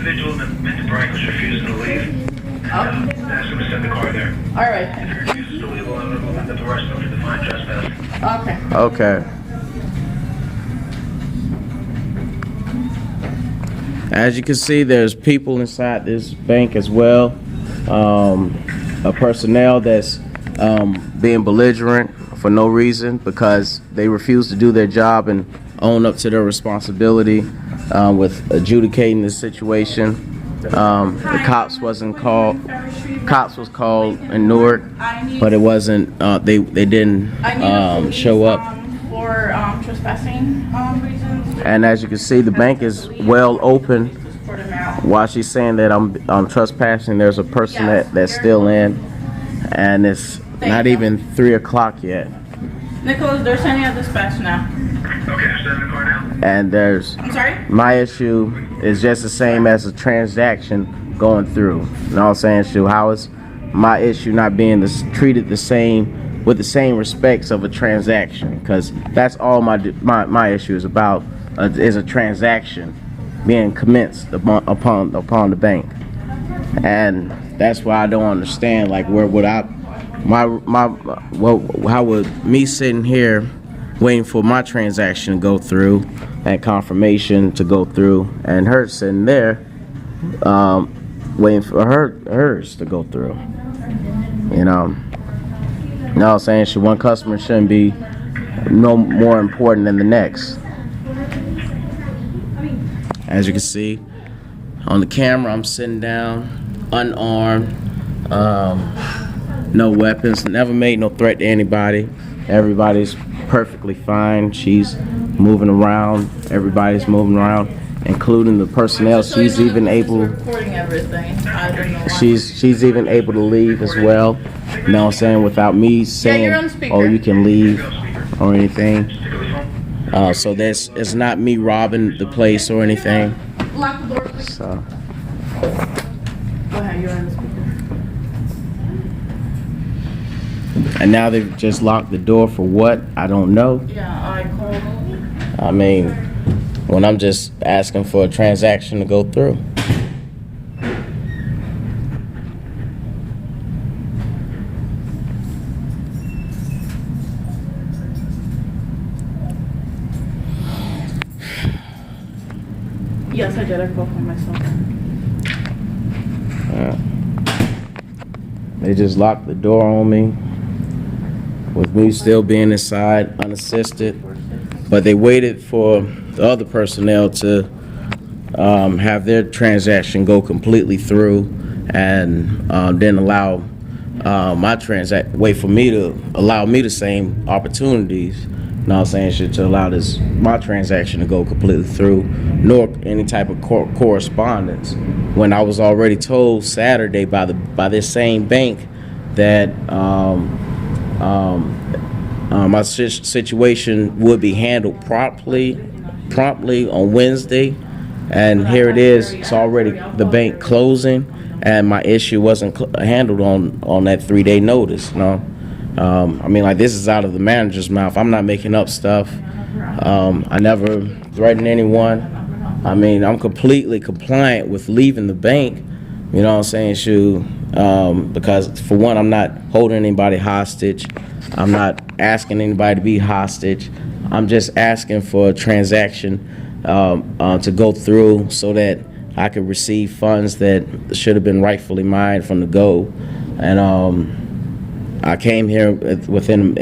individual in the break was refusing to leave. And, asked him to send the car there. All right. If he refuses to leave, we'll have to arrest him for defiant trespass. Okay. Okay. As you can see, there's people inside this bank as well. A personnel that's being belligerent for no reason because they refuse to do their job and own up to their responsibility with adjudicating the situation. The cops wasn't called. Cops was called in Newark, but it wasn't. They didn't show up. For trespassing reasons. And as you can see, the bank is well open. While she's saying that I'm trespassing, there's a person that's still in, and it's not even 3 o'clock yet. Nicholas, they're sending out dispatch now. Okay, I'm sending the car now. And I'm sorry? my issue is just the same as a transaction going through. You know what I'm saying, Shu? How is my issue not being treated the same with the same respects of a transaction? Because that's all my issue is about, is a transaction being commenced upon the bank. And that's why I don't understand, like, where would how would me sitting here waiting for my transaction to go through and confirmation to go through, and her sitting there waiting for hers to go through, you know? No, I'm saying one customer shouldn't be no more important than the next. As you can see on the camera, I'm sitting down, unarmed, no weapons, never made no threat to anybody. Everybody's perfectly fine. She's moving around. Everybody's moving around, including the personnel. She's even able. Recording everything. I don't know why. She's even able to leave as well. You know what I'm saying? Without me saying, "Oh, you can leave," or anything. So it's not me robbing the place or anything. Lock the door, please. So. Go ahead, you're on the speaker. And now they've just locked the door for what? I don't know. Yeah, I called. I mean, when I'm just asking for a transaction to go through. Yes, I did. I called for myself. They just locked the door on me, with me still being inside, unassisted. But they waited for the other personnel to have their transaction go completely through, and then allow wait for me to allow me the same opportunities. You know what I'm saying? To allow my transaction to go completely through, nor any type of correspondence. When I was already told Saturday by this same bank that my situation would be handled promptly on Wednesday, and here it is. It's already the bank closing, and my issue wasn't handled on that 3-day notice. You know. I mean, like, this is out of the manager's mouth. I'm not making up stuff. I never threatened anyone. I mean, I'm completely compliant with leaving the bank. You know what I'm saying, Shu? Because for one, I'm not holding anybody hostage. I'm not asking anybody to be hostage. I'm just asking for a transaction to go through so that I could receive funds that should have been rightfully mine from the go. And I came here within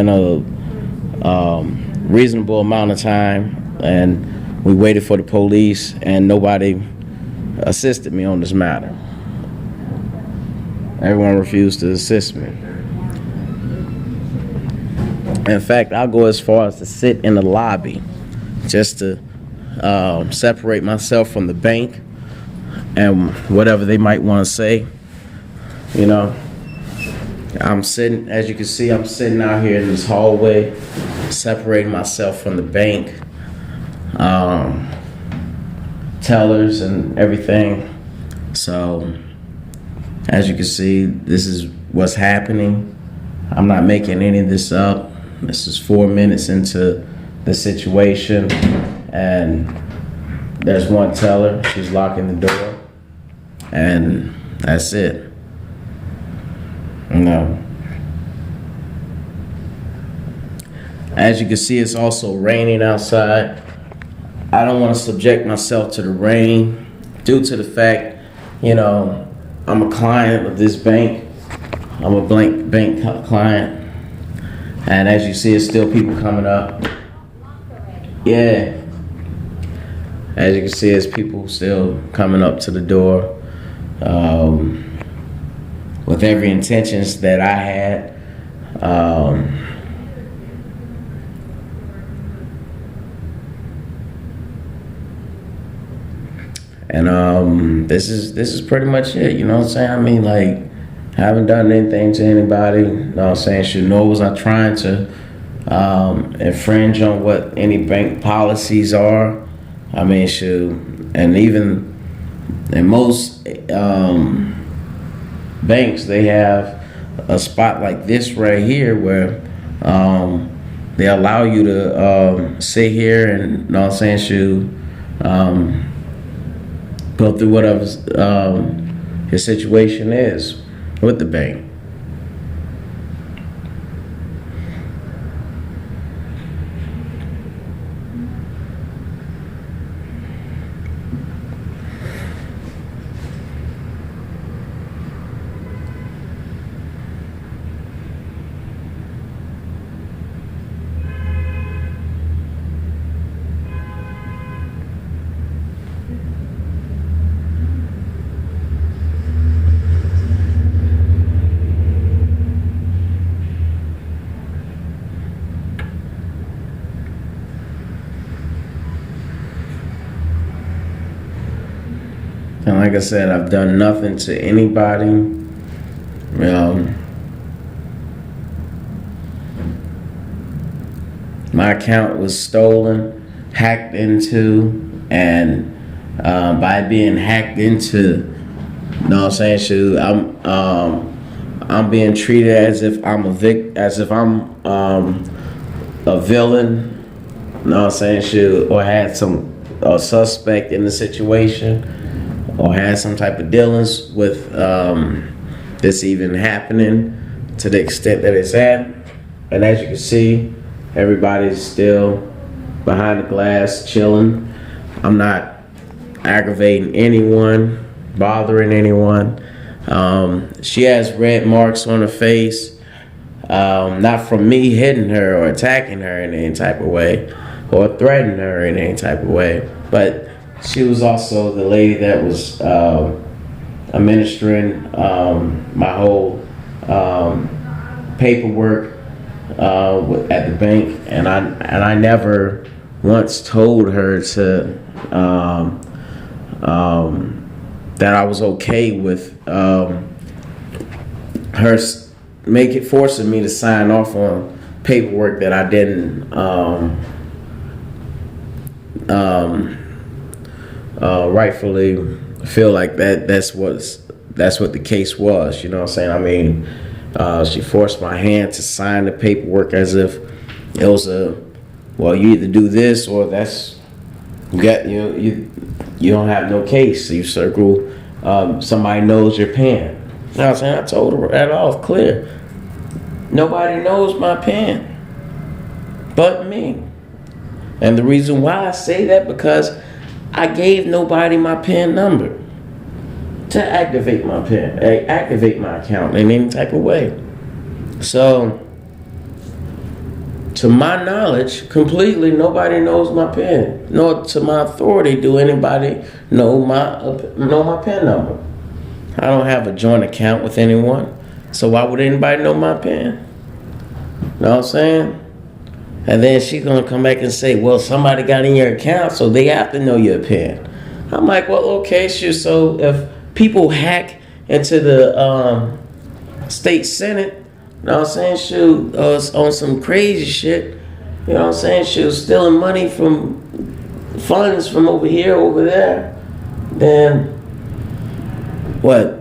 a reasonable amount of time, and we waited for the police, and nobody assisted me on this matter. Everyone refused to assist me. In fact, I'll go as far as to sit in the lobby just to separate myself from the bank and whatever they might want to say. You know, I'm sitting, as you can see, I'm sitting out here in this hallway, separating myself from the bank, tellers and everything. So, as you can see, this is what's happening. I'm not making any of this up. This is 4 minutes into the situation, and there's one teller. She's locking the door, and that's it. No. As you can see, it's also raining outside. I don't want to subject myself to the rain due to the fact, I'm a client of this bank. I'm a bank client. And as you see, it's still people coming up. Yeah. As you can see, it's people still coming up to the door with every intentions that I had. And this is pretty much it, you know what I'm saying? I mean, like, I haven't done anything to anybody, you know what I'm saying? Shoot, nor was I trying to infringe on what any bank policies are. I mean, shoot, and even in most banks, they have a spot like this right here where they allow you to sit here and, you know what I'm saying, shoot, go through whatever your situation is with the bank. And like I said, I've done nothing to anybody. My account was stolen, hacked into, and by being hacked into, you know what I'm saying, shoot, I'm being treated as if I'm a villain, you know what I'm saying, shoot, or had a suspect in the situation, or had some type of dealings with this even happening to the extent that it's at. And as you can see, everybody's still behind the glass chilling. I'm not aggravating anyone, bothering anyone. She has red marks on her face, not from me hitting her or attacking her in any type of way or threatening her in any type of way, but she was also the lady that was administering my whole paperwork at the bank, and I never once told her to that I was okay with her forcing me to sign off on paperwork that I didn't rightfully feel like that's what the case was, you know what I'm saying? I mean, she forced my hand to sign the paperwork as if it was well, you either do this or that's you don't have no case. So you circle somebody knows your pen. You know what I'm saying? I told her that off clear. Nobody knows my pen but me. And the reason why I say that, because I gave nobody my PIN number to activate my PIN, activate my account in any type of way. So, to my knowledge, completely nobody knows my PIN. Nor to my authority do anybody know my PIN number. I don't have a joint account with anyone, so why would anybody know my PIN? Know what I'm saying? And then she's gonna come back and say, well, somebody got in your account, so they have to know your PIN. I'm like, well, okay, sure. So if people hack into the state senate, you know what I'm saying, shoot, on some crazy shit, you know what I'm saying, shoot, stealing money from funds from over here, over there, then what?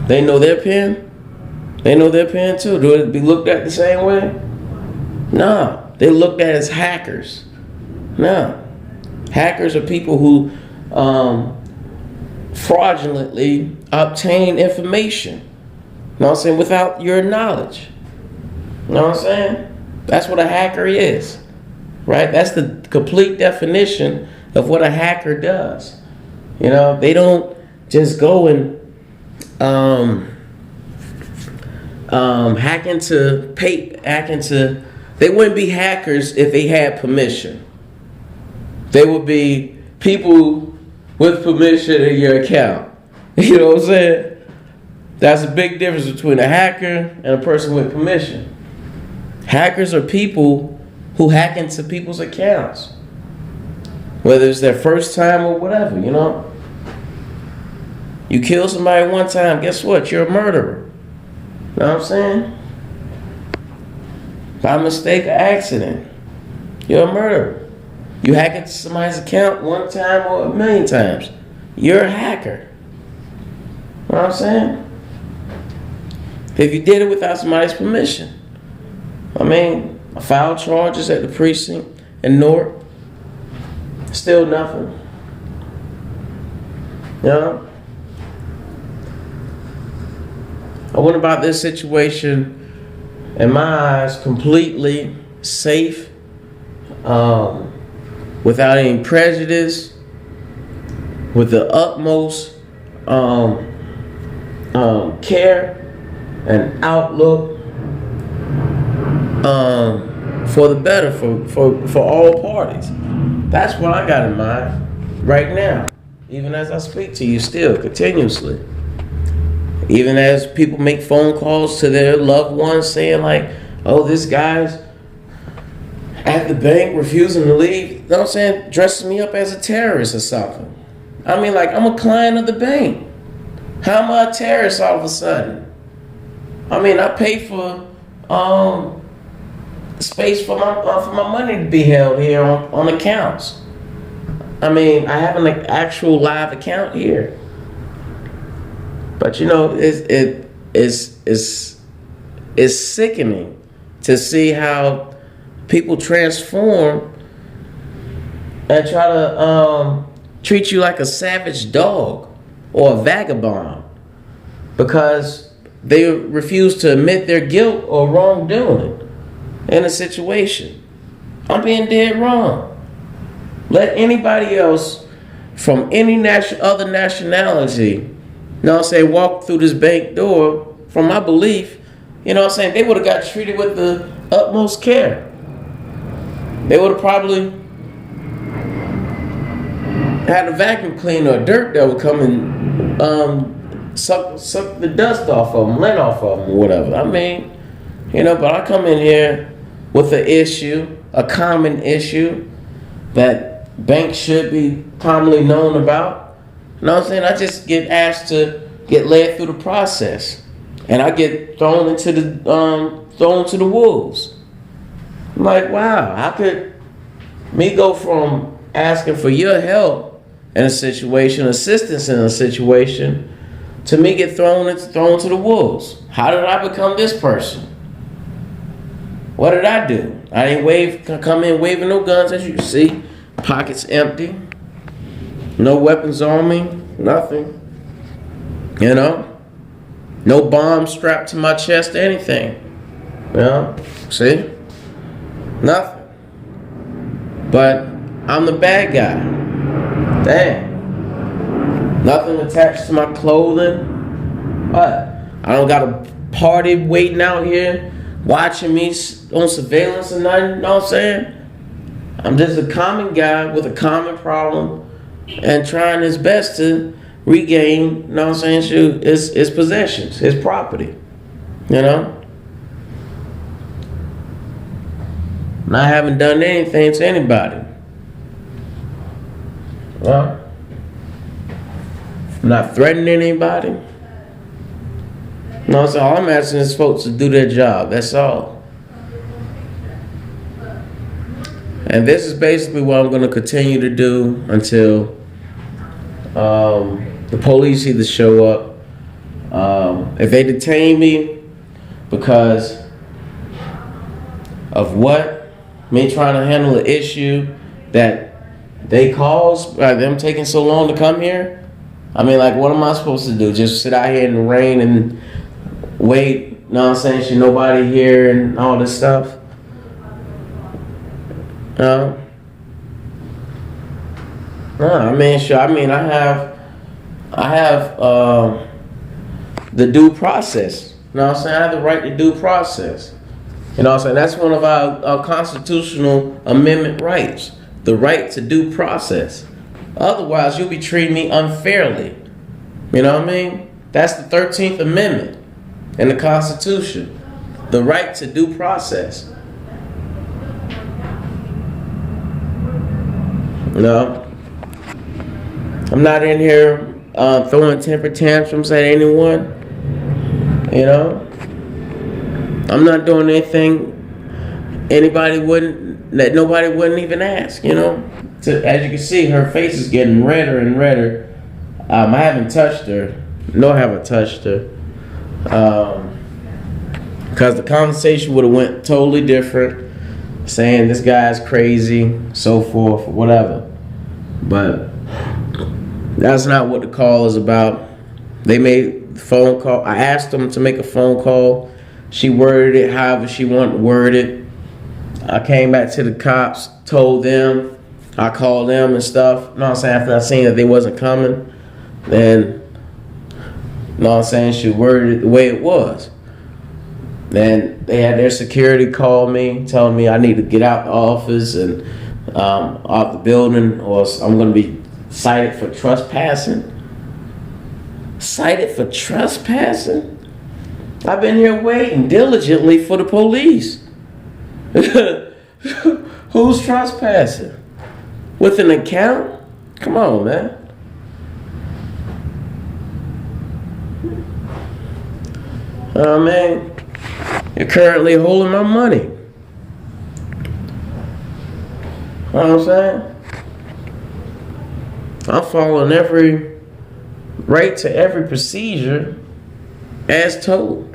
They know their PIN? They know their PIN too. Do it be looked at the same way? No, they looked at as hackers. No, Hackers are people who fraudulently obtain information. You know what I'm saying? Without your knowledge. You know what I'm saying? That's what a hacker is. Right? That's the complete definition of what a hacker does. You know, they don't just go and hack into. They wouldn't be hackers if they had permission. They would be people with permission in your account. You know what I'm saying? That's a big difference between a hacker and a person with permission. Hackers are people who hack into people's accounts, whether it's their first time or whatever, you know. You kill somebody one time, guess what? You're a murderer. You know what I'm saying? By mistake or accident, you're a murderer. You hack into somebody's account one time or a million times, you're a hacker. You know what I'm saying? If you did it without somebody's permission. I mean, I filed charges at the precinct in Newark. Still nothing. You know? I went about this situation, in my eyes, completely safe, without any prejudice, with the utmost care and outlook for the better for all parties. That's what I got in mind right now, even as I speak to you still continuously. Even as people make phone calls to their loved ones saying like, oh, this guy's at the bank refusing to leave, you know what I'm saying, dressing me up as a terrorist or something. I mean, like, I'm a client of the bank. How am I a terrorist all of a sudden? I mean, I pay for space for my money to be held here on accounts. I mean, I have an actual live account here. But you know, it's sickening to see how people transform and try to treat you like a savage dog or a vagabond because they refuse to admit their guilt or wrongdoing in a situation. I'm being dead wrong. Let anybody else from any other nationality, you know what I'm saying, walk through this bank door, from my belief, you know what I'm saying, they would have got treated with the utmost care. They would have probably had a vacuum cleaner or dirt that would come and suck the dust off of them, lint off of them, or whatever. I mean, you know, but I come in here with an issue, a common issue that banks should be commonly known about. You know what I'm saying? I just get asked to get led through the process, and I get thrown to the wolves. I'm like, wow, how could me go from asking for your help in a situation, assistance in a situation, to me get thrown to the wolves? How did I become this person? What did I do? I didn't come in waving no guns, as you can see. Pockets empty. No weapons on me. Nothing. You know? No bomb strapped to my chest or anything. You know? See? Nothing. But I'm the bad guy. Damn. Nothing attached to my clothing. What? I don't got a party waiting out here watching me on surveillance or nothing. You know what I'm saying? I'm just a common guy with a common problem and trying his best to regain, you know what I'm saying, his possessions, his property. You know? And I haven't done anything to anybody. Well, I'm not threatening anybody. No, so all I'm asking is folks to do their job. That's all. And this is basically what I'm going to continue to do until the police either show up. If they detain me because of what? Me trying to handle an issue that they cause them taking so long to come here. I mean, like, what am I supposed to do? Just sit out here in the rain and wait? You know what I'm saying? Should nobody here and all this stuff? No. No, I mean, sure. I mean, I have the due process. You know what I'm saying? I have the right to due process. You know what I'm saying? That's one of our constitutional amendment rights. The right to due process. Otherwise, you'll be treating me unfairly. You know what I mean? That's the 13th Amendment in the Constitution. The right to due process. You know? I'm not in here throwing temper tantrums at anyone. You know? I'm not doing anything that nobody wouldn't even ask, you know? As you can see, her face is getting redder and redder. I haven't touched her. No, I haven't touched her. Because the conversation would have went totally different. Saying this guy's crazy, so forth, whatever. But that's not what the call is about. They made the phone call. I asked them to make a phone call. She worded it however she wanted to word it. I came back to the cops, told them, I called them and stuff. You know what I'm saying? After I seen that they wasn't coming, then, you know what I'm saying, she worded it the way it was. Then they had their security call me, telling me I need to get out the office and out the building, or I'm going to be cited for trespassing. Cited for trespassing? I've been here waiting diligently for the police. Who's trespassing? With an account? Come on, man. Man, you're currently holding my money. You know what I'm saying? I'm following every right to every procedure as told.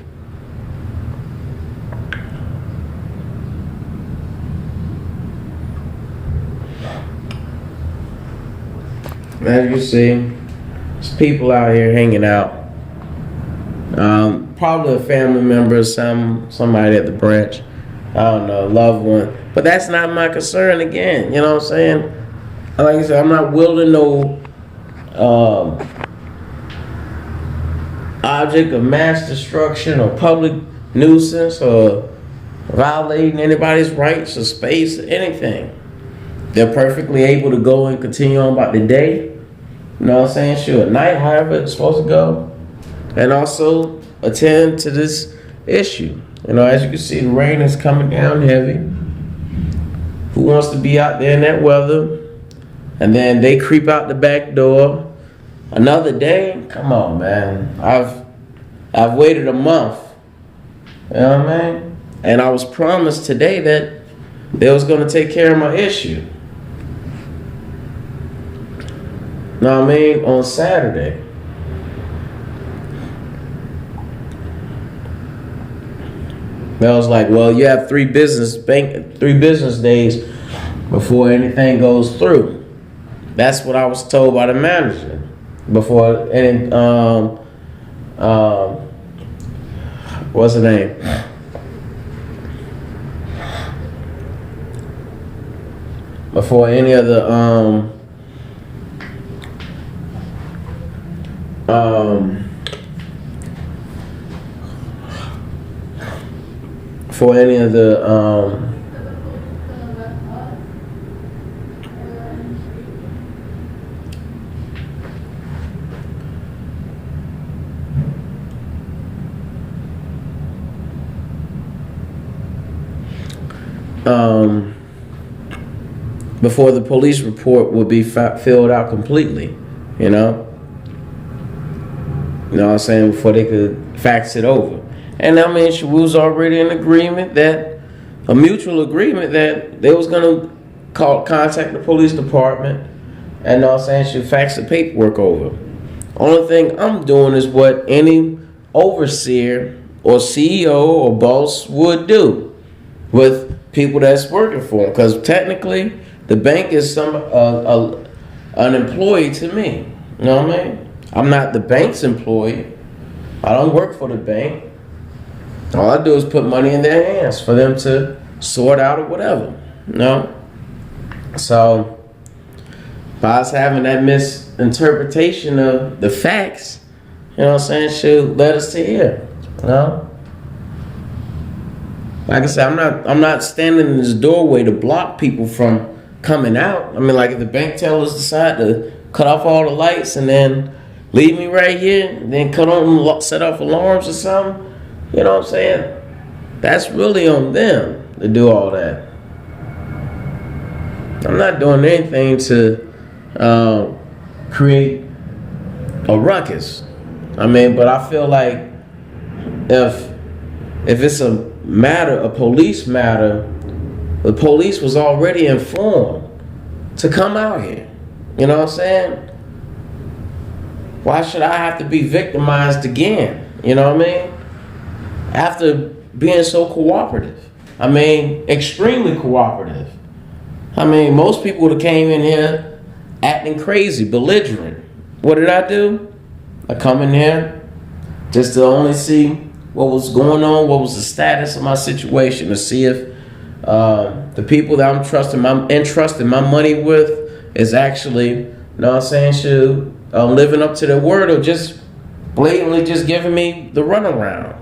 As you see, there's people out here hanging out. Probably a family member, somebody at the branch. I don't know, a loved one. But that's not my concern again. You know what I'm saying? Like I said, I'm not wielding no object of mass destruction or public nuisance or violating anybody's rights or space or anything. They're perfectly able to go and continue on about the day. You know what I'm saying? Sure, at night, however it's supposed to go. And also attend to this issue. You know, as you can see, the rain is coming down heavy. Who wants to be out there in that weather? And then they creep out the back door. Another day? Come on, man. I've waited a month. You know what I mean? And I was promised today that they was going to take care of my issue. You know what I mean? On Saturday. I was like, well, you have 3 business days before anything goes through. That's what I was told by the manager. Before any what's the name? Before any of the for any of the before the police report would be filled out completely, you know what I'm saying, before they could fax it over. And I mean, we was already in agreement that, a mutual agreement that they was gonna contact the police department, and I'm saying, should fax the paperwork over. Only thing I'm doing is what any overseer or CEO or boss would do with people that's working for them. Because technically, The bank is an employee to me. You know what I mean? I'm not the bank's employee. I don't work for the bank. All I do is put money in their hands for them to sort out or whatever. You know? So, by us having that misinterpretation of the facts, you know what I'm saying, should let us to here. You know? Like I said, I'm not standing in this doorway to block people from coming out. I mean, like if the bank tellers decide to cut off all the lights and then leave me right here, and then set off alarms or something, you know what I'm saying? That's really on them to do all that. I'm not doing anything to create a ruckus. I mean, but I feel like if it's a police matter, the police was already informed to come out here. You know what I'm saying? Why should I have to be victimized again? You know what I mean? After being so cooperative. I mean, extremely cooperative. I mean, most people would have came in here acting crazy, belligerent. What did I do? I come in here just to only see what was going on, what was the status of my situation, to see if the people that I'm entrusting my money with is actually, you know what I'm saying, living up to their word, or just blatantly just giving me the runaround.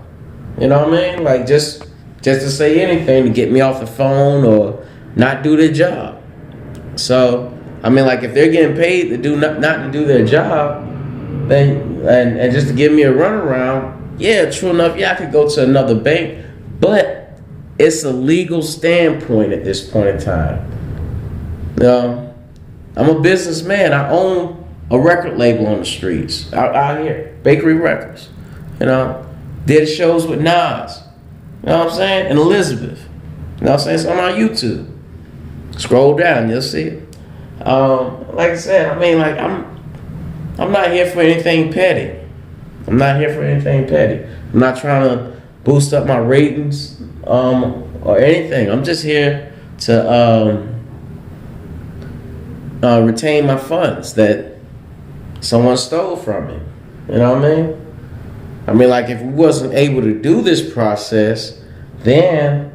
You know what I mean? Like just to say anything to get me off the phone or not do their job. So, I mean, like if they're getting paid to do not to do their job, then and just to give me a runaround, yeah, true enough, yeah, I could go to another bank, but it's a legal standpoint at this point in time. I'm a businessman. I own a record label on the streets out here, Bakery Records. You know, did shows with Nas. You know what I'm saying? And Elizabeth. You know what I'm saying? It's on our YouTube. Scroll down, you'll see it. Like I said, I mean, like I'm not here for anything petty. I'm not here for anything petty. I'm not trying to boost up my ratings or anything. I'm just here to retain my funds that someone stole from me. You know what I mean? I mean, like if we wasn't able to do this process, then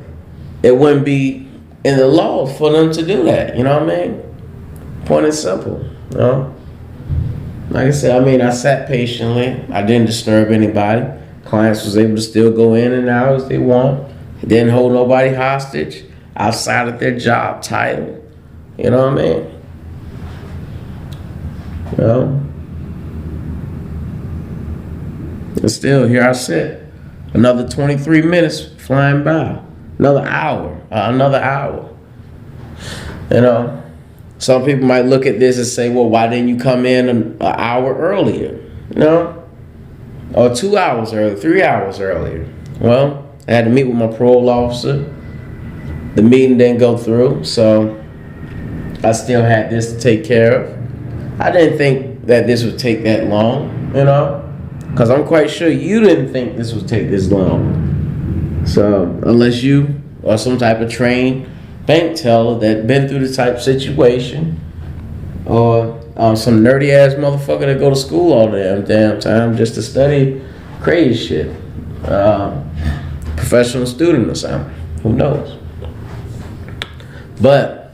it wouldn't be in the law for them to do that. You know what I mean? Point and simple. You know? Like I said, I mean, I sat patiently. I didn't disturb anybody. Clients was able to still go in and out as they want. It didn't hold nobody hostage outside of their job title. You know what I mean? You know? And still, here I sit. Another 23 minutes flying by. Another hour. You know? Some people might look at this and say, well, why didn't you come in an hour earlier? You know? Or 2 hours earlier, 3 hours earlier. Well, I had to meet with my parole officer. The meeting didn't go through, so I still had this to take care of. I didn't think that this would take that long, you know? Because I'm quite sure you didn't think this would take this long. So, unless you are some type of trained bank teller that been through the type of situation, or some nerdy ass motherfucker that go to school all the damn time just to study crazy shit, professional student or something, who knows? But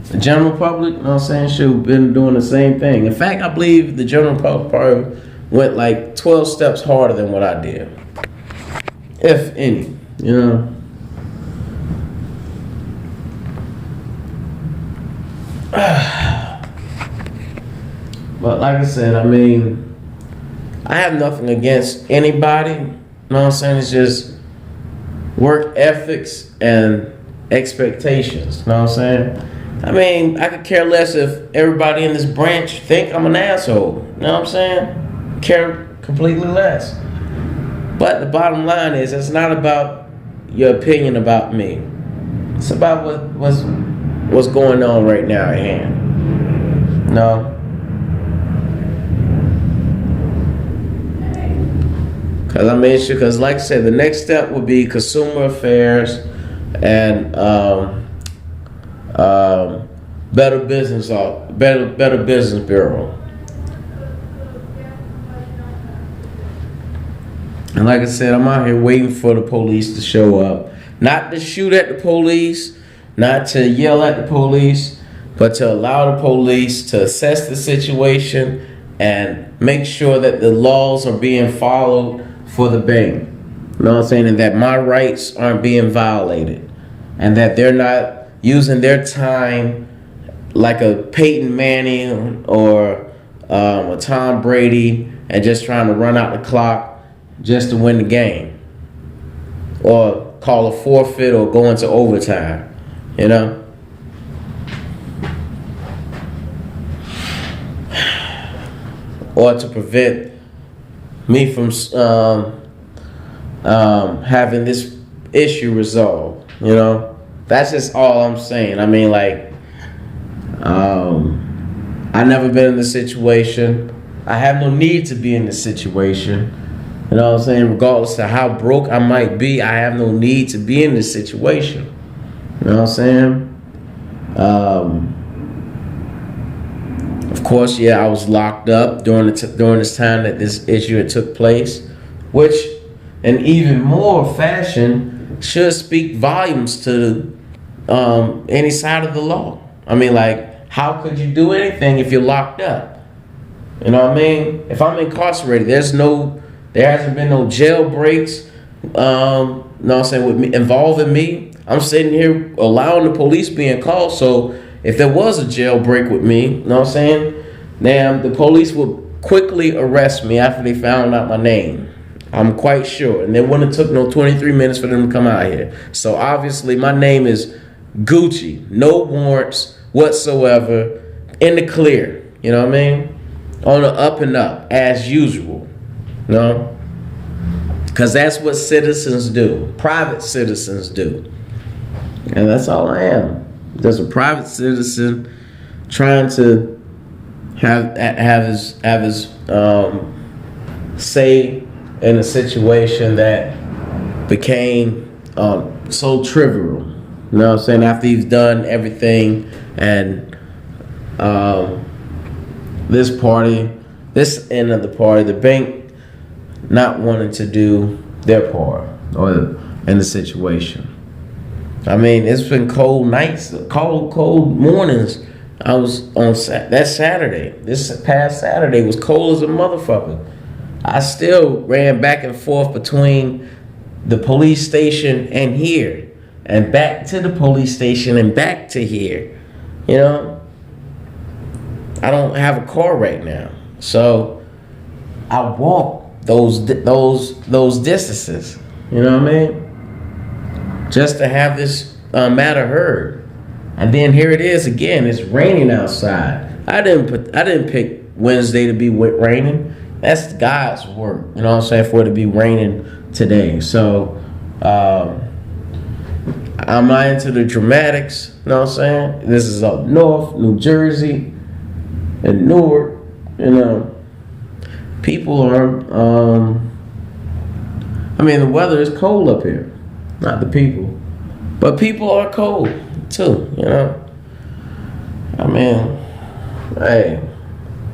the general public, you know what I'm saying, should have been doing the same thing. In fact, I believe the general public probably went like 12 steps harder than what I did, if any, you know. But like I said, I mean, I have nothing against anybody. You know what I'm saying? It's just work ethics and expectations. You know what I'm saying? I mean, I could care less if everybody in this branch think I'm an asshole. You know what I'm saying? Care completely less. But the bottom line is, it's not about your opinion about me. It's about what's going on right now at hand. No. Because like I said, the next step would be consumer affairs and Better Business Better Business Bureau. And like I said, I'm out here waiting for the police to show up. Not to shoot at the police, not to yell at the police, but to allow the police to assess the situation and make sure that the laws are being followed for the bank. You know what I'm saying? And that my rights aren't being violated. And that they're not using their time like a Peyton Manning or a Tom Brady and just trying to run out the clock just to win the game, or call a forfeit or go into overtime, you know? Or to prevent me from having this issue resolved, you know? That's just all I'm saying. I mean, like, I never been in this situation. I have no need to be in this situation. You know what I'm saying? Regardless of how broke I might be, I have no need to be in this situation. You know what I'm saying? Of course, yeah, I was locked up during this time that this issue had took place, which, in even more fashion, should speak volumes to any side of the law. I mean, like, how could you do anything if you're locked up? You know what I mean? If I'm incarcerated, there hasn't been no jailbreaks, you know what I'm saying, with me, involving me. I'm sitting here allowing the police being called. So if there was a jailbreak with me, you know what I'm saying, then the police would quickly arrest me after they found out my name. I'm quite sure. And it wouldn't have took no 23 minutes for them to come out here. So obviously my name is Gucci. No warrants whatsoever. In the clear. You know what I mean? On the up and up, as usual. No, because that's what citizens do. Private citizens do, and that's all I am. Just a private citizen trying to have his say in a situation that became so trivial. You know what I'm saying? After he's done everything, and this end of the party, the bank, not wanting to do their part or in the situation. I mean, it's been cold nights, cold mornings. I was on that Saturday. This past Saturday was cold as a motherfucker. I still ran back and forth between the police station and here, and back to the police station and back to here. You know, I don't have a car right now, so I walk those distances, you know what I mean? Just to have this matter heard. And then here it is again, it's raining outside. I didn't pick Wednesday to be raining. That's God's work, you know what I'm saying, for it to be raining today. So I'm not into the dramatics, you know what I'm saying? This is up north, New Jersey, and Newark, you know. People are, I mean, the weather is cold up here. Not the people. But people are cold, too, you know. I mean, hey.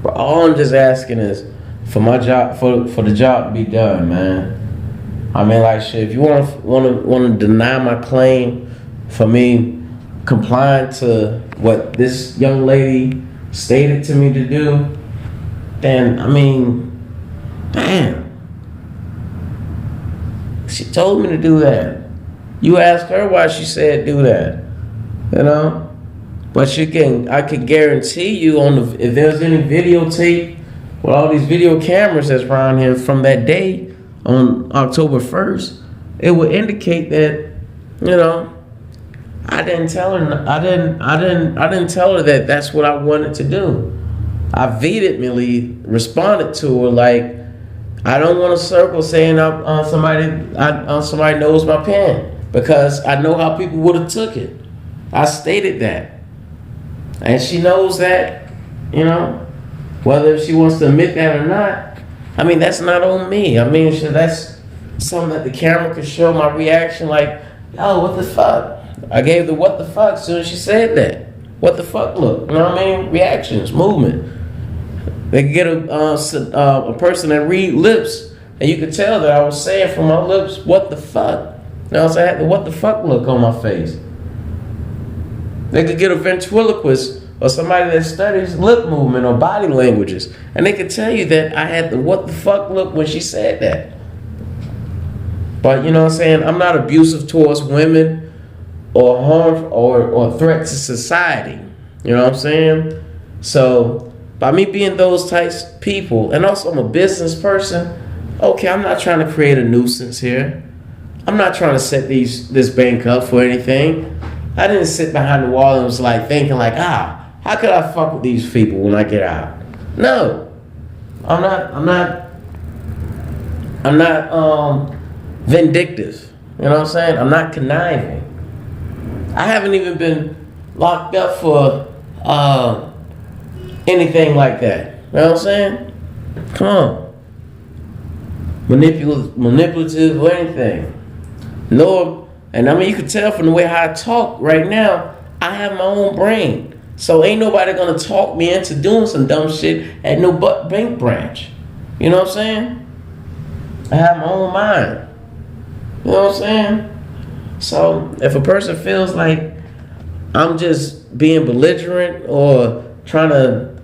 But all I'm just asking is for my job, for the job to be done, man. I mean, like, shit, if you want to deny my claim for me complying to what this young lady stated to me to do, then, I mean, damn. She told me to do that. You ask her why she said do that. You know? But I could guarantee you if there's any videotape with all these video cameras that's around here from that day on October 1st, it would indicate that, you know, I didn't tell her that that's what I wanted to do. I vehemently responded to her like, I don't want a circle saying somebody knows my pen, because I know how people would have took it. I stated that, and she knows that, you know, whether she wants to admit that or not. I mean, that's not on me. I mean, that's something that the camera could show my reaction, like, yo, what the fuck? I gave the what the fuck as soon as she said that. What the fuck look? You know what I mean? Reactions, movement. They could get a person that read lips, and you could tell that I was saying from my lips, what the fuck? You know what I'm saying? I had the what the fuck look on my face. They could get a ventriloquist or somebody that studies lip movement or body languages, and they could tell you that I had the what the fuck look when she said that. But you know what I'm saying? I'm not abusive towards women or harm or threat to society. You know what I'm saying? So by me being those types of people, and also I'm a business person, okay, I'm not trying to create a nuisance here. I'm not trying to set this bank up for anything. I didn't sit behind the wall and was like thinking like, how could I fuck with these people when I get out? No. I'm not vindictive. You know what I'm saying? I'm not conniving. I haven't even been locked up for anything like that. You know what I'm saying? Come on. Manipulative or anything. No, and I mean you can tell from the way how I talk right now, I have my own brain. So ain't nobody gonna talk me into doing some dumb shit at no bank branch. You know what I'm saying? I have my own mind. You know what I'm saying? So if a person feels like I'm just being belligerent or trying to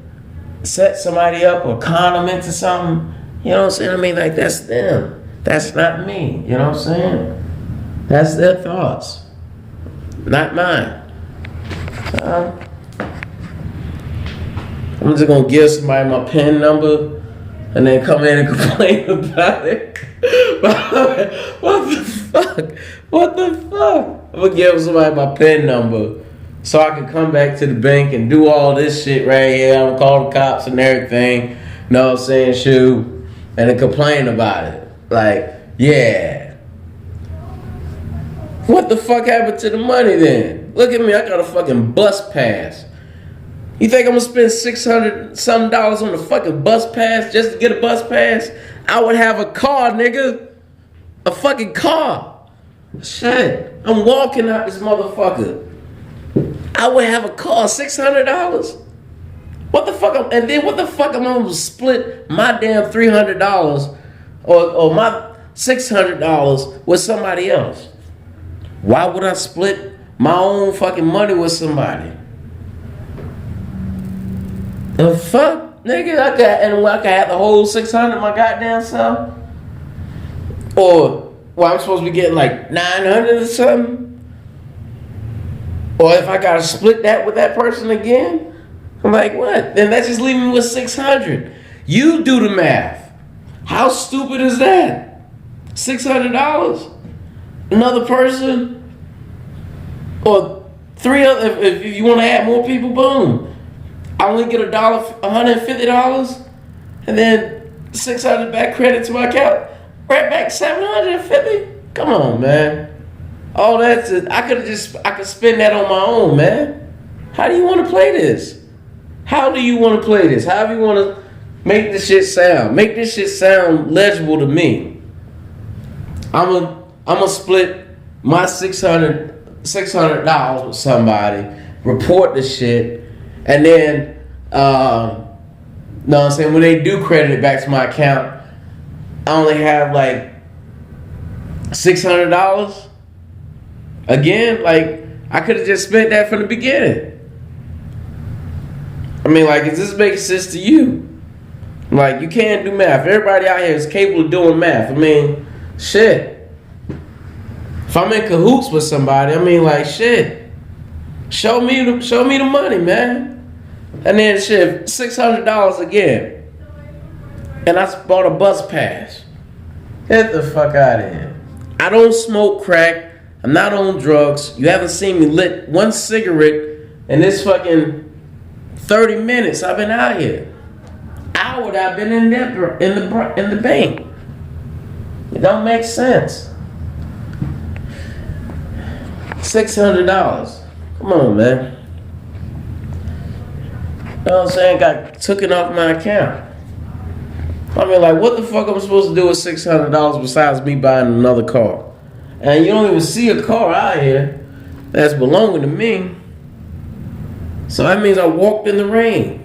set somebody up or con them into something, you know what I'm saying? I mean, like, that's them. That's not me. You know what I'm saying? That's their thoughts, not mine. I'm just gonna give somebody my PIN number and then come in and complain about it. What the fuck? What the fuck? I'm gonna give somebody my PIN number so I can come back to the bank and do all this shit right here. I'm gonna call the cops and everything. You know what I'm saying? Shoot. And then complain about it. Like, yeah. What the fuck happened to the money then? Look at me, I got a fucking bus pass. You think I'm gonna spend $600 something on a fucking bus pass just to get a bus pass? I would have a car, nigga. A fucking car. Shit. I'm walking out this motherfucker. I would have a car, $600. What the fuck? And then what the fuck am I gonna split my damn $300 or my $600 with somebody else? Why would I split my own fucking money with somebody? The fuck, nigga? I can have the whole $600 my goddamn self, or I'm supposed to be getting like $900 or something, or if I gotta split that with that person again, I'm like, what? Then that just leave me with $600. You do the math. How stupid is that? $600. Another person, or three other. If you want to add more people, boom. I only get $150, and then $600 back credit to my account. Right back $750. Come on, man. All that's it. I could spend that on my own, man. How do you want to play this? How do you want to play this? How do you want to make this shit sound? Make this shit sound legible to me. I'm gonna split my $600 with somebody, report the shit, and then know what I'm saying, when they do credit it back to my account, I only have like $600 again. Like, I could have just spent that from the beginning. I mean, like, is this making sense to you? Like, you can't do math. Everybody out here is capable of doing math. I mean, shit. If I'm in cahoots with somebody, I mean, like, shit. Show me the money, man. And then shit, $600 again. And I bought a bus pass. Get the fuck out of here. I don't smoke crack. I'm not on drugs. You haven't seen me lit one cigarette in this fucking 30 minutes I've been out here. Hour that I've been in the bank. It don't make sense. $600. Come on, man. You know what I'm saying? Got taken off my account. I mean, like, what the fuck am I supposed to do with $600 besides me buying another car? And you don't even see a car out here. that's belonging to me. So that means I walked in the rain.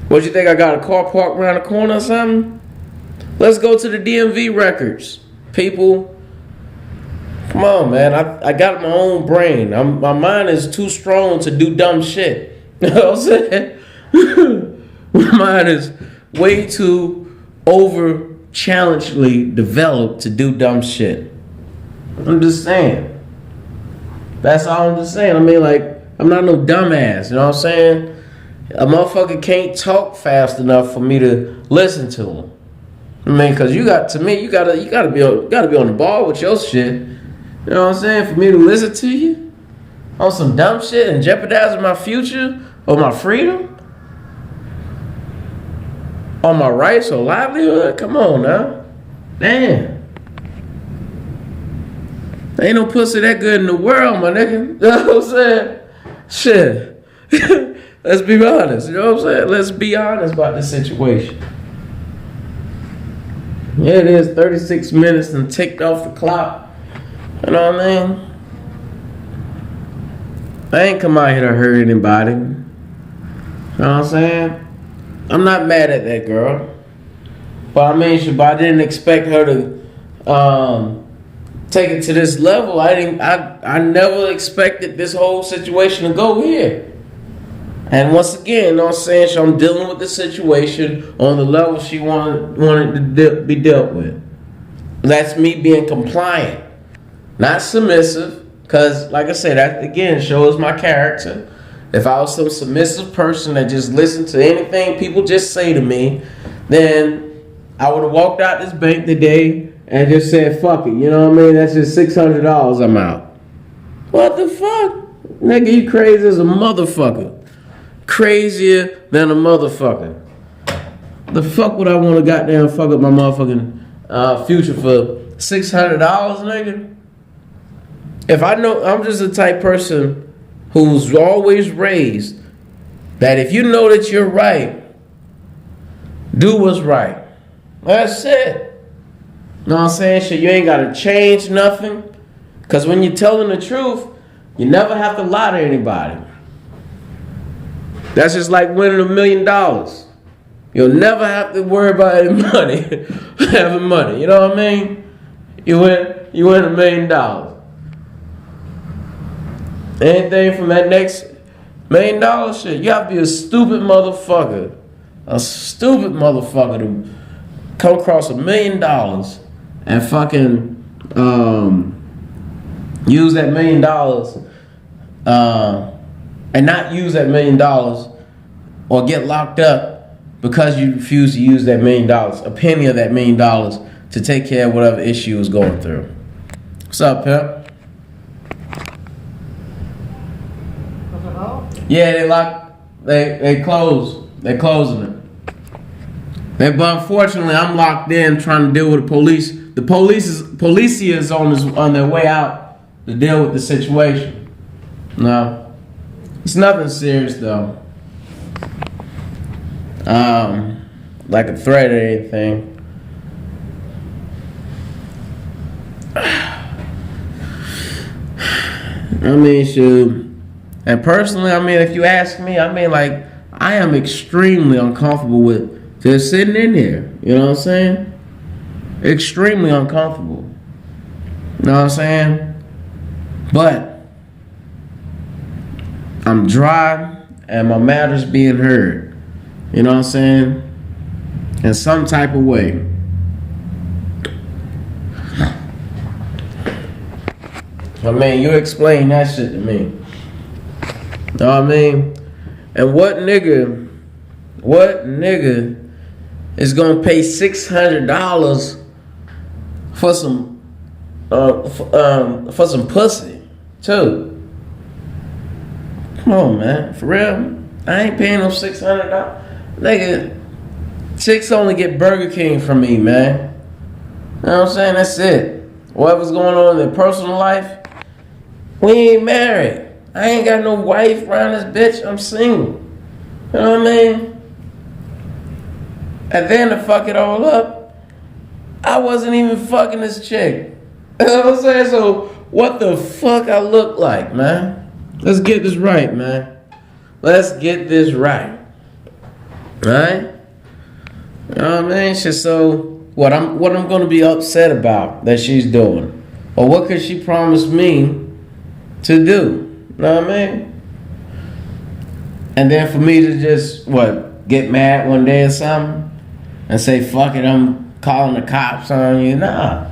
What, you think I got a car parked around the corner or something? Let's go to the DMV records. People, come on, man. I got my own brain. My mind is too strong to do dumb shit. You know what I'm saying? My mind is way too over-challengedly developed to do dumb shit. I'm just saying. That's all I'm just saying. I mean, like, I'm not no dumbass. You know what I'm saying? A motherfucker can't talk fast enough for me to listen to him. I mean, cause you gotta be on the ball with your shit. You know what I'm saying? For me to listen to you on some dumb shit and jeopardizing my future or my freedom, on my rights or livelihood. Come on now, damn. Ain't no pussy that good in the world, my nigga. You know what I'm saying? Shit. Let's be honest. You know what I'm saying? Let's be honest about this situation. Yeah, it is 36 minutes and ticked off the clock. You know what I mean? I ain't come out here to hurt anybody. You know what I'm saying? I'm not mad at that girl. But I mean, I didn't expect her to take it to this level. I never expected this whole situation to go here. And once again, you know what I'm saying, so I'm dealing with the situation on the level she wanted to be dealt with. That's me being compliant, not submissive, because like I said, that again shows my character. If I was some submissive person that just listened to anything people just say to me, then I would have walked out this bank today and just said, fuck it, you know what I mean? That's just $600, I'm out. What the fuck? Nigga, you crazy as a motherfucker. Crazier than a motherfucker. The fuck would I want to goddamn fuck up my motherfucking future for $600, nigga? If I know, I'm just the type person who's always raised that if you know that you're right, do what's right. That's it. Know what I'm saying? Shit, you ain't gotta change nothing. Cause when you're telling the truth, you never have to lie to anybody. That's just like winning $1 million. You'll never have to worry about any money, having money. You know what I mean? You win $1 million. Anything from that next $1 million shit, you have to be a stupid motherfucker. A stupid motherfucker to come across $1 million and fucking use that $1 million and not use that $1 million or get locked up because you refuse to use that $1 million, a penny of that $1 million to take care of whatever issue is going through. What's up, pimp? Yeah, they closed. They're closing it. But unfortunately, I'm locked in trying to deal with the police. The policia is on their way out to deal with the situation. No, it's nothing serious though. Like a threat or anything. I mean, shoot. And personally, I mean, if you ask me, I mean, like, I am extremely uncomfortable with just sitting in here. You know what I'm saying? Extremely uncomfortable. You know what I'm saying? But I'm dry and my matter's being heard. You know what I'm saying? In some type of way. I mean, you explain that shit to me. Know what I mean? And what nigga is gonna pay $600 for some pussy too? Come on, man, for real. I ain't paying no $600. Nigga, chicks only get Burger King from me, man. You know what I'm saying? That's it. Whatever's going on in their personal life, we ain't married. I ain't got no wife around this bitch. I'm single. You know what I mean? And then to fuck it all up, I wasn't even fucking this chick. You know what I'm saying? So what the fuck I look like, man. Let's get this right, man. Let's get this right. Alright? You know what I mean? So what I'm gonna be upset about that she's doing. Or what could she promise me to do? You know what I mean? And then for me to just get mad one day or something and say, fuck it, I'm calling the cops on you. Nah.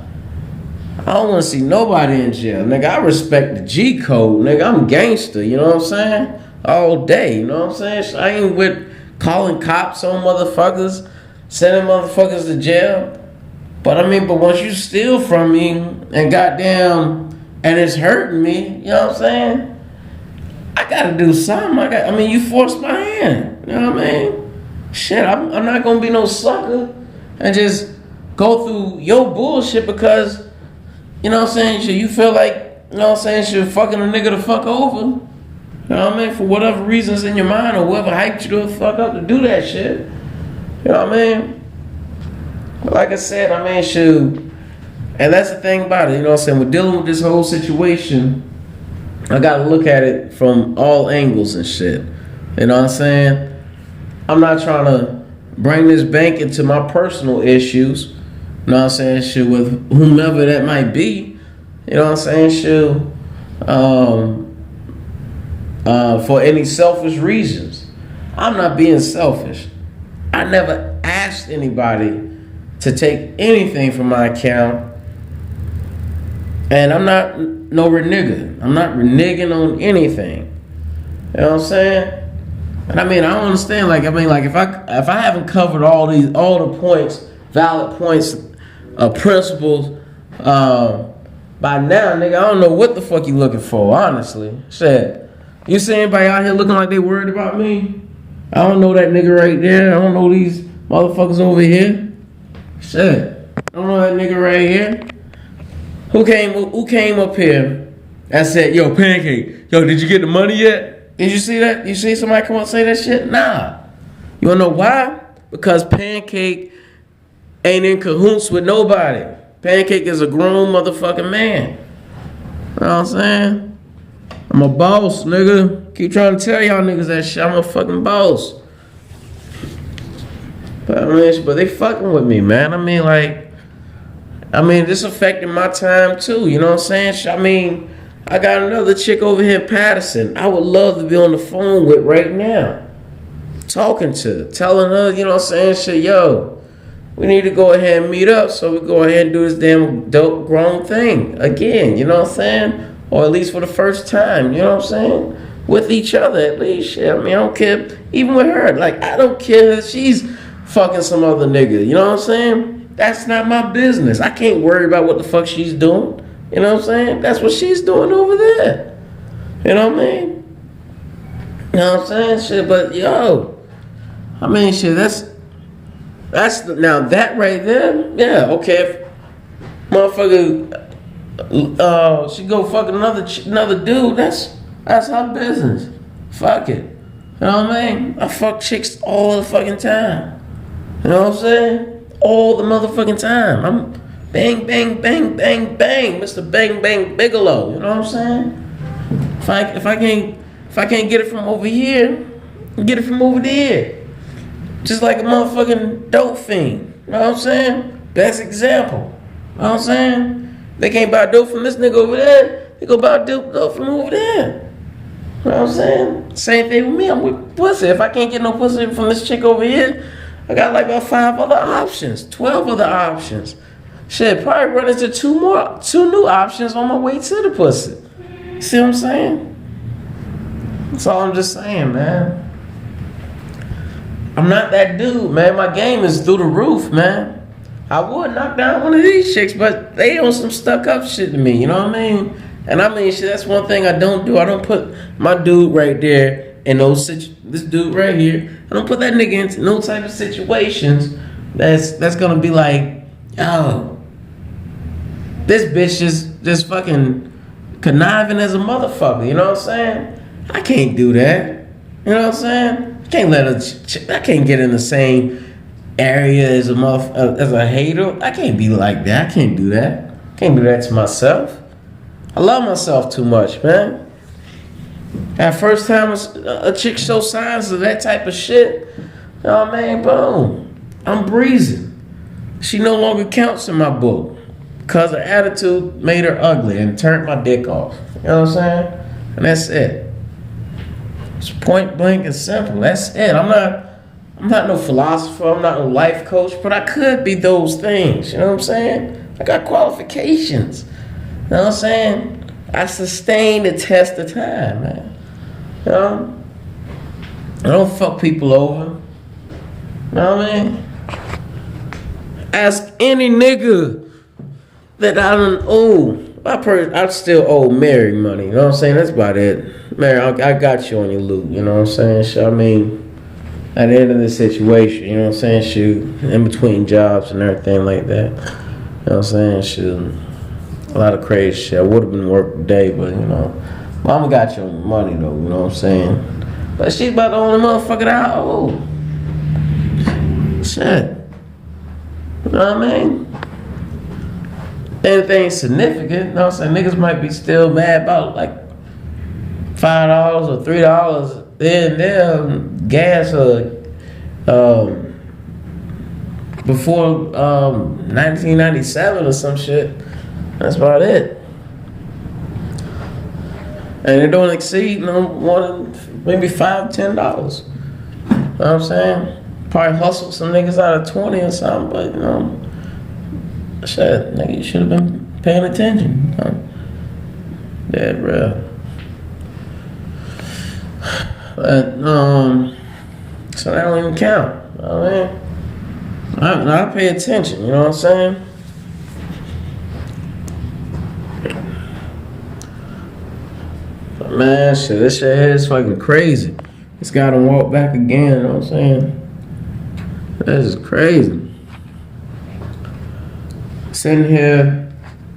I don't want to see nobody in jail. Nigga, I respect the G code. Nigga, I'm gangster, you know what I'm saying? All day, you know what I'm saying? So I ain't with calling cops on motherfuckers, sending motherfuckers to jail. But once you steal from me and goddamn, and it's hurting me, you know what I'm saying? I gotta do something. You forced my hand, you know what I mean? Shit, I'm not gonna be no sucker and just go through your bullshit because, you know what I'm saying, shit, you feel like, you know what I'm saying, shit, fucking a nigga to fuck over. You know what I mean? For whatever reasons in your mind or whoever hyped you to fuck up to do that shit. You know what I mean? But like I said, shoot. And that's the thing about it, you know what I'm saying? We're dealing with this whole situation. I gotta look at it from all angles and shit. You know what I'm saying? I'm not trying to bring this bank into my personal issues. You know what I'm saying? Shit, with whomever that might be. You know what I'm saying? Shit. For any selfish reasons. I'm not being selfish. I never asked anybody to take anything from my account. And I'm not no reneging. I'm not reneging on anything. You know what I'm saying? And I don't understand. If I haven't covered all the points, valid points, principles, by now, nigga, I don't know what the fuck you looking for. Honestly, shit. You see anybody out here looking like they worried about me? I don't know that nigga right there. I don't know these motherfuckers over here. Shit. I don't know that nigga right here. Who came up here and said, yo, Pancake, yo, did you get the money yet? Did you see that? You see somebody come up and say that shit? Nah. You wanna know why? Because Pancake ain't in cahoots with nobody. Pancake is a grown motherfucking man. You know what I'm saying? I'm a boss, nigga. Keep trying to tell y'all niggas that shit. I'm a fucking boss. But they fucking with me, man. This affecting my time too. You know what I'm saying? I got another chick over here in Patterson. I would love to be on the phone with right now. Talking to, telling her, you know what I'm saying? Shit, yo, we need to go ahead and meet up so we go ahead and do this damn dope grown thing again. You know what I'm saying? Or at least for the first time, you know what I'm saying? With each other, at least. Shit. I don't care. Even with her. I don't care if she's fucking some other nigga. You know what I'm saying? That's not my business. I can't worry about what the fuck she's doing. You know what I'm saying? That's what she's doing over there. You know what I mean? You know what I'm saying? Shit, but yo. Shit, that's now that right there, yeah, okay. If motherfucker she go fuck another dude, that's her business. Fuck it. You know what I mean? I fuck chicks all the fucking time. You know what I'm saying? All the motherfucking time. I'm bang, bang, bang, bang, bang, Mr. Bang Bang Bigelow. You know what I'm saying? If I can't get it from over here, get it from over there. Just like a motherfucking dope fiend. You know what I'm saying? Best example. You know what I'm saying? They can't buy dope from this nigga over there. They go buy dope from over there. You know what I'm saying? Same thing with me. I'm with pussy. If I can't get no pussy from this chick over here, I got about 5 other options, 12 other options. Shit, probably run into 2 new options on my way to the pussy. See what I'm saying? That's all I'm just saying, man. I'm not that dude, man. My game is through the roof, man. I would knock down one of these chicks, but they on some stuck up shit to me, you know what I mean? And shit, that's one thing I don't do. I don't put my dude right there in this dude right here. I don't put that nigga into no type of situations that's gonna be like, yo, this bitch is just fucking conniving as a motherfucker, you know what I'm saying? I can't do that. You know what I'm saying? I can't get in the same area as a hater. I can't be like that. I can't do that. Can't do that to myself. I love myself too much, man. That first time a chick shows signs of that type of shit, you know what I mean? Boom. I'm breezing. She no longer counts in my book. Because her attitude made her ugly and turned my dick off. You know what I'm saying? And that's it. It's point blank and simple. That's it. I'm not no philosopher. I'm not no life coach. But I could be those things. You know what I'm saying? I got qualifications. You know what I'm saying? I sustain the test of time, man. You know? I don't fuck people over. You know what I mean? Ask any nigga that I don't owe. I still owe Mary money. You know what I'm saying? That's about it. Mary, I got you on your loot. You know what I'm saying? So, I mean, at the end of the situation, you know what I'm saying? Shoot, in between jobs and everything like that. You know what I'm saying? Shoot, a lot of crazy shit. I would have been working today, but, you know, mama got you on your money, though. You know what I'm saying? But she's about the only motherfucker that I owe. Shit. You know what I mean? Anything significant, you know what I'm saying? Niggas might be still mad about like $5 or $3 there and there, gas before 1997 or some shit. That's about it. And it don't exceed no more than maybe $5, $10. You know what I'm saying? Probably hustle some niggas out of 20 or something, but you know, shit, nigga, you should have been paying attention. Huh? Yeah, bro. But, so that don't even count. You know what I mean? I pay attention, you know what I'm saying? But man, shit, this shit here is fucking crazy. This guy done walk back again, you know what I'm saying? This is crazy. Sitting here